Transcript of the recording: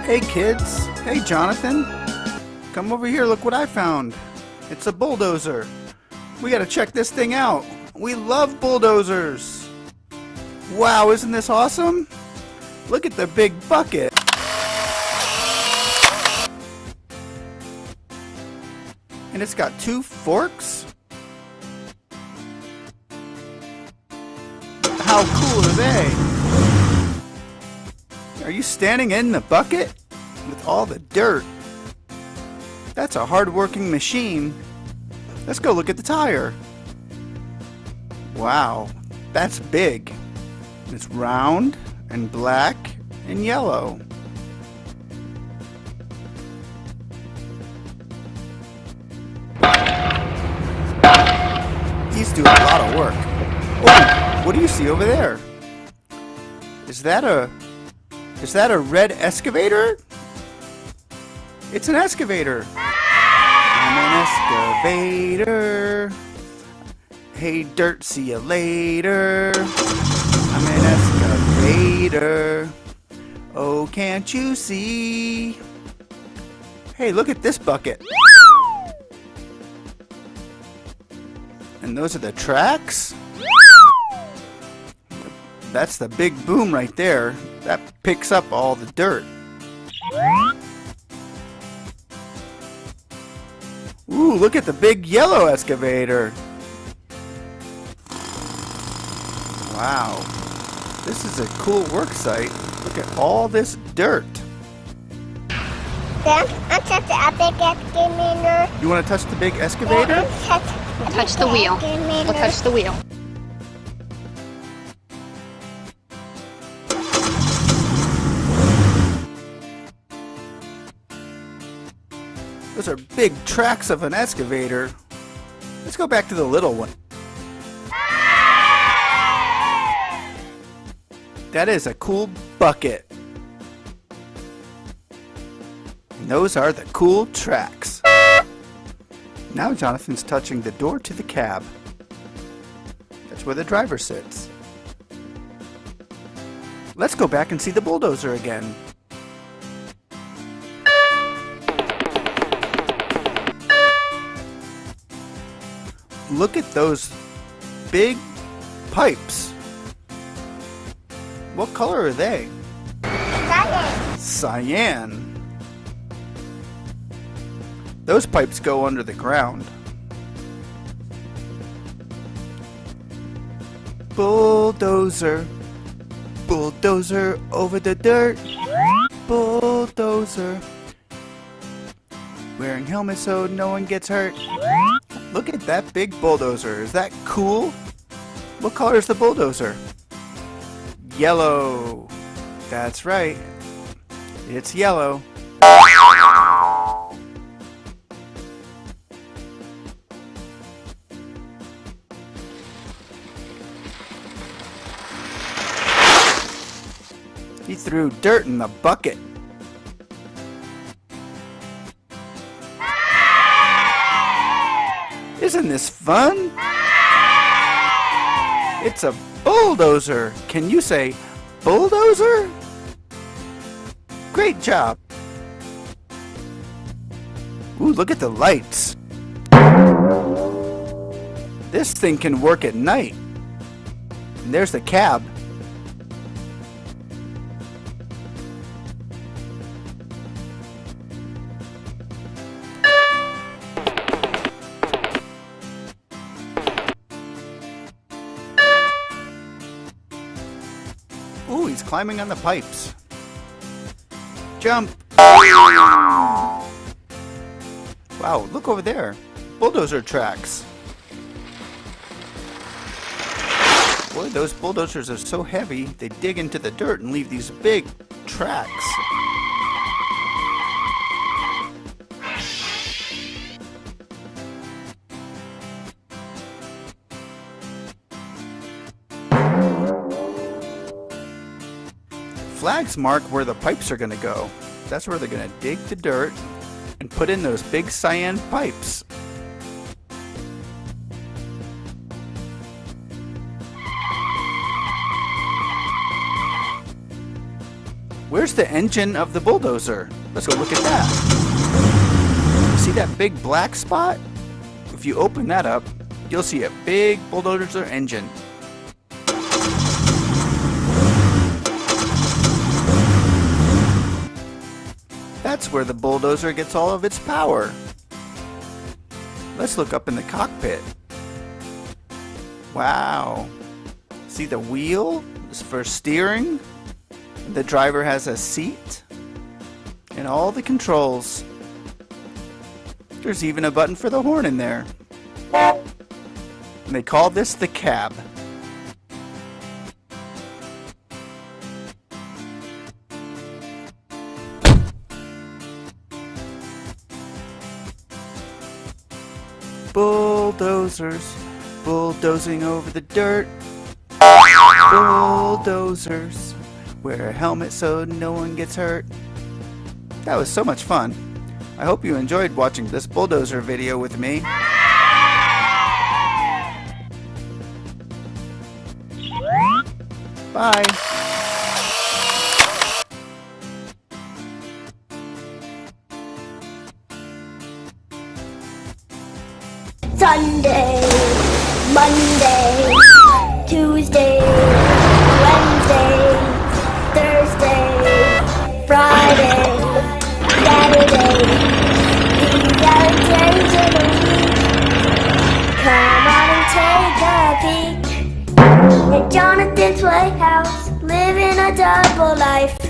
Hey kids, hey Jonathan, come over here, look what I found. It's a bulldozer. We gotta check this thing out. We love bulldozers. Wow, isn't this awesome? Look at the big bucket. And it's got 2 forks. How cool are they? Are you standing in the bucket with all the dirt? That's a hard-working machine. Let's go look at the tire. Wow, that's big. It's round and black and yellow. He's doing a lot of work. Oh, what do you see over there? Is that a red excavator? It's an excavator. I'm an excavator. Hey dirt, see you later. I'm an excavator. Oh, can't you see? Hey, look at this bucket. And those are the tracks? That's the big boom right there. That picks up all the dirt. Ooh, look at the big yellow excavator. Wow. This is a cool work site. Look at all this dirt. Dad, I'll touch the big excavator. You want to touch the big excavator? We'll touch the wheel. We'll touch the wheel. Those are big tracks of an excavator. Let's go back to the little one. That is a cool bucket. And those are the cool tracks. Now Jonathan's touching the door to the cab. That's where the driver sits. Let's go back and see the bulldozer again. Look at those big pipes. What color are they? Cyan. Cyan. Those pipes go under the ground. Bulldozer. Bulldozer over the dirt. Bulldozer. Wearing helmets so no one gets hurt. Look at that big bulldozer. Is that cool? What color is the bulldozer? Yellow. That's right. It's yellow. He threw dirt in the bucket. Isn't this fun? It's a bulldozer. Can you say bulldozer? Great job. Ooh, look at the lights. This thing can work at night. And there's the cab. Ooh, he's climbing on the pipes. Jump! Wow, look over there. Bulldozer tracks. Boy, those bulldozers are so heavy, they dig into the dirt and leave these big tracks. Flags mark where the pipes are going to go. That's where they're going to dig the dirt and put in those big cyan pipes. Where's the engine of the bulldozer? Let's go look at that. See that big black spot? If you open that up, you'll see a big bulldozer engine. That's where the bulldozer gets all of its power. Let's look up in the cockpit. Wow. See the wheel is for steering. The driver has a seat and all the controls. There's even a button for the horn in there. And they call this the cab. Bulldozers, bulldozing over the dirt. Bulldozers, wear a helmet so no one gets hurt. That was so much fun. I hope you enjoyed watching this bulldozer video with me. Bye. Sunday, Monday, Tuesday, Wednesday, Thursday, Friday, Saturday. These are the days of the week. Come on and take a peek at Jonathan's Playhouse, living a double life.